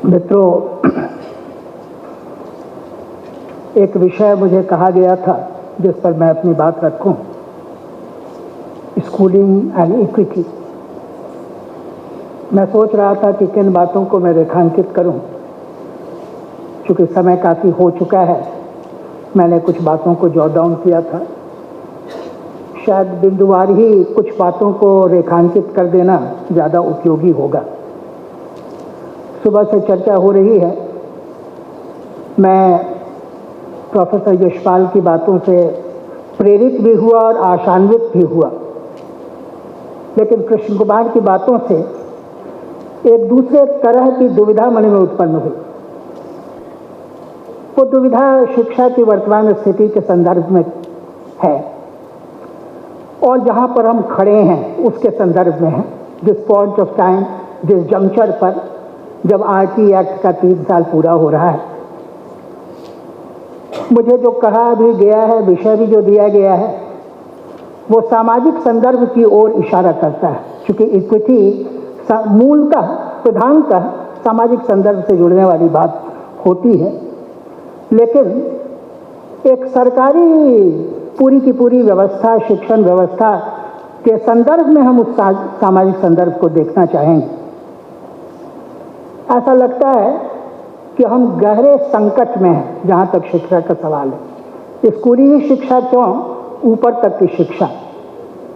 मित्रों, एक विषय मुझे कहा गया था जिस पर मैं अपनी बात रखूं, स्कूलिंग एंड इक्विटी। मैं सोच रहा था कि किन बातों को मैं रेखांकित करूं। चूँकि समय काफ़ी हो चुका है, मैंने कुछ बातों को जॉट डाउन किया था। शायद बिंदुवार ही कुछ बातों को रेखांकित कर देना ज़्यादा उपयोगी होगा। सुबह से चर्चा हो रही है, मैं प्रोफेसर यशपाल की बातों से प्रेरित भी हुआ और आशान्वित भी हुआ, लेकिन कृष्ण कुमार की बातों से एक दूसरे तरह की दुविधा मन में उत्पन्न हुई। वो दुविधा शिक्षा की वर्तमान स्थिति के संदर्भ में है और जहाँ पर हम खड़े हैं उसके संदर्भ में है। जिस पॉइंट ऑफ टाइम, जिस जंक्चर पर जब आरटी एक्ट का 3 साल पूरा हो रहा है, मुझे जो कहा भी गया है, विषय भी जो दिया गया है, वो सामाजिक संदर्भ की ओर इशारा करता है। क्योंकि इक्विटी मूलतः प्रधानतः सामाजिक संदर्भ से जुड़ने वाली बात होती है, लेकिन एक सरकारी पूरी की पूरी व्यवस्था, शिक्षण व्यवस्था के संदर्भ में हम उस सामाजिक संदर्भ को देखना चाहेंगे। ऐसा लगता है कि हम गहरे संकट में हैं जहाँ तक शिक्षा का सवाल है। स्कूली ही शिक्षा क्यों, ऊपर तक की शिक्षा,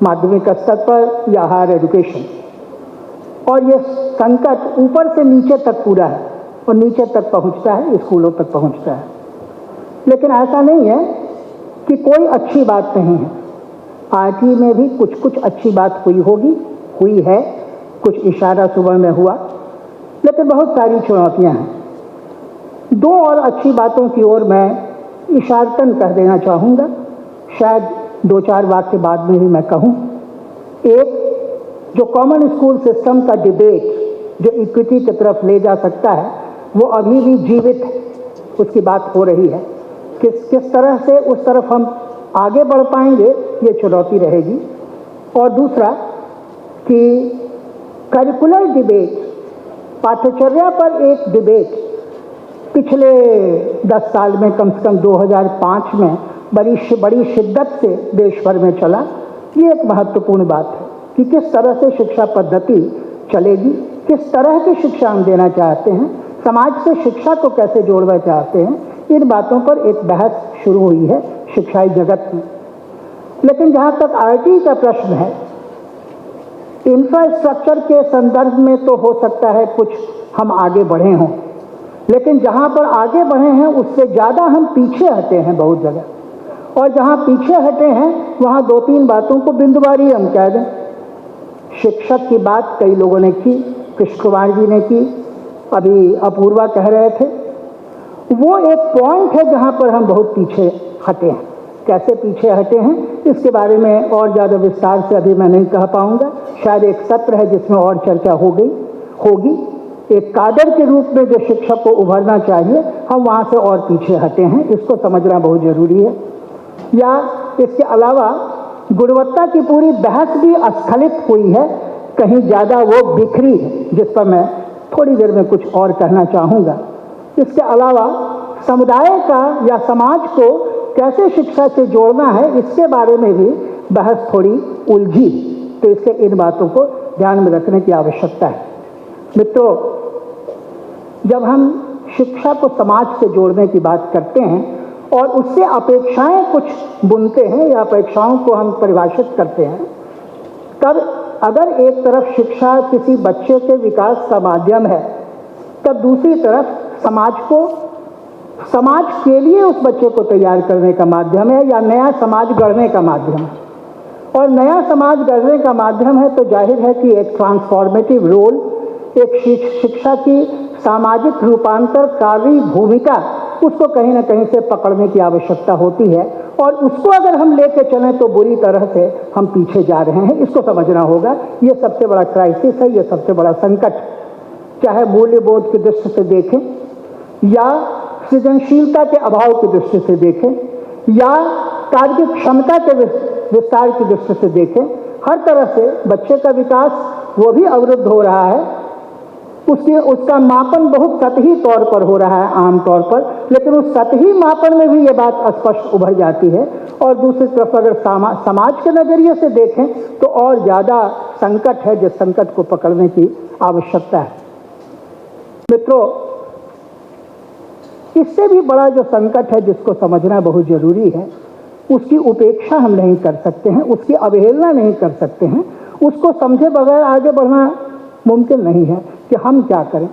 माध्यमिक स्तर पर या हायर एजुकेशन, और ये संकट ऊपर से नीचे तक पूरा है और नीचे तक पहुँचता है, स्कूलों तक पहुँचता है। लेकिन ऐसा नहीं है कि कोई अच्छी बात नहीं है। आरटी में भी कुछ कुछ अच्छी बात हुई होगी, हुई है, कुछ इशारा सुबह में हुआ, लेकिन बहुत सारी चुनौतियां हैं। 2 और अच्छी बातों की ओर मैं इशारतन कह देना चाहूँगा, शायद 2-4 वाक्य बाद में ही मैं कहूँ। एक, जो कॉमन स्कूल सिस्टम का डिबेट जो इक्विटी की तरफ ले जा सकता है, वो अभी भी जीवित है, उसकी बात हो रही है। किस तरह से उस तरफ हम आगे बढ़ पाएंगे, ये चुनौती रहेगी। और दूसरा कि करिकुलर डिबेट, पाठ्यचर्या पर एक डिबेट पिछले 10 साल में, कम से कम 2005 में बड़ी शिद्दत से देश भर में चला। ये एक महत्वपूर्ण बात है कि किस तरह से शिक्षा पद्धति चलेगी, किस तरह की शिक्षा हम देना चाहते हैं, समाज से शिक्षा को कैसे जोड़ना चाहते हैं। इन बातों पर एक बहस शुरू हुई है शिक्षाई जगत में। लेकिन जहाँ तक आरटी का प्रश्न है, इंफ्रास्ट्रक्चर के संदर्भ में तो हो सकता है कुछ हम आगे बढ़े हों, लेकिन जहाँ पर आगे बढ़े हैं उससे ज़्यादा हम पीछे हटे हैं बहुत जगह। और जहाँ पीछे हटे हैं वहाँ 2-3 बातों को बिंदुवारी हम कह दें। शिक्षक की बात कई लोगों ने की, कृष्ण कुमार जी ने की, अभी अपूर्वा कह रहे थे। वो एक पॉइंट है जहाँ पर हम बहुत पीछे हटे हैं। कैसे पीछे हटे हैं इसके बारे में और ज़्यादा विस्तार से अभी मैं नहीं कह पाऊँगा। शायद एक सत्र है जिसमें और चर्चा होगी। एक काडर के रूप में जो शिक्षक को उभरना चाहिए, हम वहाँ से और पीछे हटे हैं, इसको समझना बहुत ज़रूरी है। या इसके अलावा गुणवत्ता की पूरी बहस भी अस्खलित हुई है, कहीं ज़्यादा वो बिखरी है, जिस पर मैं थोड़ी देर में कुछ और कहना चाहूँगा। इसके अलावा समुदाय का या समाज को कैसे शिक्षा से जोड़ना है, इसके बारे में भी बहस थोड़ी उलझी। तो इसके इन बातों को ध्यान में रखने की आवश्यकता है। मित्रों, जब हम शिक्षा को समाज से जोड़ने की बात करते हैं और उससे अपेक्षाएं कुछ बुनते हैं या अपेक्षाओं को हम परिभाषित करते हैं, तब अगर एक तरफ शिक्षा किसी बच्चे के विकास का माध्यम है, तब दूसरी तरफ समाज के लिए उस बच्चे को तैयार करने का माध्यम है या नया समाज गढ़ने का माध्यम है। और नया समाज गढ़ने का माध्यम है तो जाहिर है कि एक ट्रांसफॉर्मेटिव रोल, एक शिक्षा की सामाजिक रूपांतरकारी भूमिका, उसको कहीं ना कहीं से पकड़ने की आवश्यकता होती है। और उसको अगर हम लेके चलें तो बुरी तरह से हम पीछे जा रहे हैं, इसको समझना होगा। ये सबसे बड़ा क्राइसिस है, ये सबसे बड़ा संकट, चाहे मूल्य बोध की दृष्टि से देखें या सृजनशीलता के अभाव की दृष्टि से देखें या कार्य क्षमता के विस्तार की दृष्टि से देखें। हर तरह से बच्चे का विकास वो भी अवरुद्ध हो रहा है उसका मापन बहुत सतही तौर पर हो रहा है आम तौर पर, लेकिन उस सतही मापन में भी ये बात स्पष्ट उभर जाती है। और दूसरी तरफ अगर समाज के नज़रिए से देखें तो और ज़्यादा संकट है, जिस संकट को पकड़ने की आवश्यकता है। मित्रों, इससे भी बड़ा जो संकट है जिसको समझना बहुत जरूरी है, उसकी उपेक्षा हम नहीं कर सकते हैं, उसकी अवहेलना नहीं कर सकते हैं। उसको समझे बगैर आगे बढ़ना मुमकिन नहीं है कि हम क्या करें।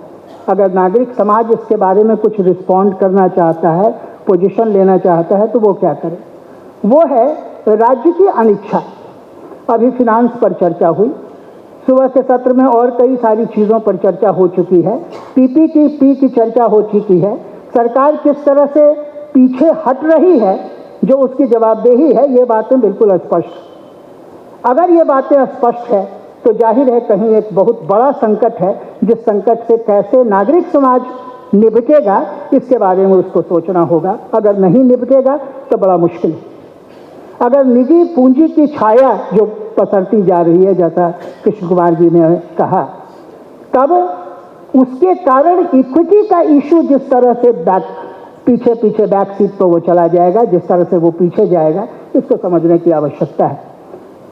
अगर नागरिक समाज इसके बारे में कुछ रिस्पॉन्ड करना चाहता है, पोजीशन लेना चाहता है, तो वो क्या करे? वो है राज्य की अनिच्छा। अभी फिनांस पर चर्चा हुई, सुबह के सत्र में और कई सारी चीज़ों पर चर्चा हो चुकी है, पीपीपी की चर्चा हो चुकी है। सरकार किस तरह से पीछे हट रही है, जो उसकी जवाबदेही है, ये बातें बिल्कुल स्पष्ट। अगर ये बातें स्पष्ट है तो जाहिर है कहीं एक बहुत बड़ा संकट है, जिस संकट से कैसे नागरिक समाज निपटेगा इसके बारे में उसको सोचना होगा। अगर नहीं निपटेगा तो बड़ा मुश्किल। अगर निजी पूंजी की छाया जो पसरती जा रही है, जैसा कृष्ण कुमार जी ने कहा, तब उसके कारण इक्विटी का इशू जिस तरह से पीछे बैक सीट पर वो चला जाएगा, जिस तरह से वो पीछे जाएगा, इसको समझने की आवश्यकता है।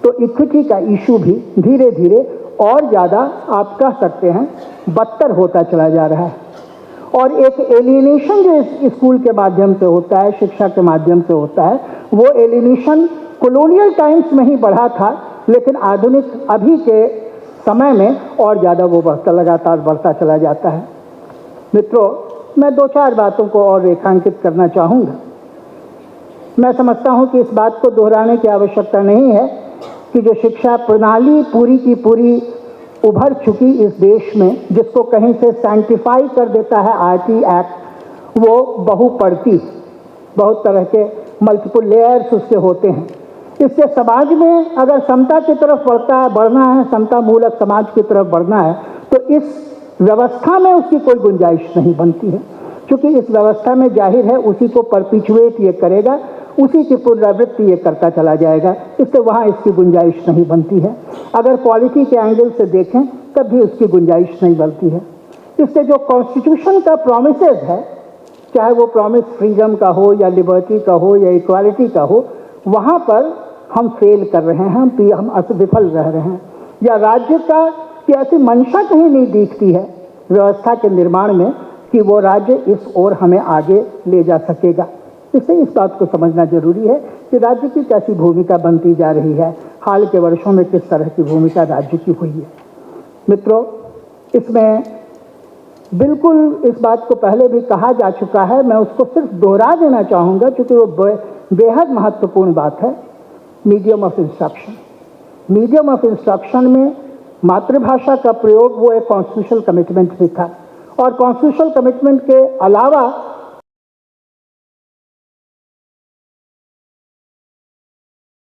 तो इक्विटी का इशू भी धीरे धीरे और ज़्यादा, आप कह सकते हैं, बदतर होता चला जा रहा है। और एक एलिनेशन जो स्कूल के माध्यम से होता है, शिक्षा के माध्यम से होता है, वो एलिनेशन कॉलोनियल टाइम्स में ही बढ़ा था, लेकिन आधुनिक अभी के समय में और ज़्यादा वो लगातार बढ़ता चला जाता है। मित्रों, मैं दो चार बातों को और रेखांकित करना चाहूँगा। मैं समझता हूँ कि इस बात को दोहराने की आवश्यकता नहीं है कि जो शिक्षा प्रणाली पूरी की पूरी उभर चुकी इस देश में, जिसको कहीं से सैंक्टिफाई कर देता है आरटी एक्ट, वो बहुपरती, बहुत तरह के मल्टीपल लेयर्स उसके होते हैं। इससे समाज में अगर समता की तरफ बढ़ना है, समता मूलक समाज की तरफ बढ़ना है, तो इस व्यवस्था में उसकी कोई गुंजाइश नहीं बनती है, क्योंकि इस व्यवस्था में जाहिर है उसी को परपिचुएट ये करेगा, उसी की पुनरावृत्ति ये करता चला जाएगा। इससे वहाँ इसकी गुंजाइश नहीं बनती है। अगर पॉलिटी के एंगल से देखें तब भी उसकी गुंजाइश नहीं बनती है। इससे जो कॉन्स्टिट्यूशन का प्रॉमिसेस है, चाहे वो प्रॉमिस फ्रीडम का हो या लिबर्टी का हो या इक्वालिटी का हो, वहाँ पर हम फेल कर रहे हैं, हम विफल रह रहे हैं। या राज्य की ऐसी मंशा कहीं नहीं दिखती है व्यवस्था के निर्माण में कि वो राज्य इस ओर हमें आगे ले जा सकेगा। इससे इस बात को समझना जरूरी है कि राज्य की कैसी भूमिका बनती जा रही है, हाल के वर्षों में किस तरह की भूमिका राज्य की हुई है। मित्रों, इसमें बिल्कुल इस बात को पहले भी कहा जा चुका है, मैं उसको सिर्फ दोहरा देना चाहूँगा क्योंकि वो बेहद महत्वपूर्ण बात है। Medium of instruction, medium of instruction में मातृभाषा का प्रयोग वो एक कॉन्स्टिट्यूशनल कमिटमेंट भी था, और कॉन्स्टिट्यूशनल कमिटमेंट के अलावा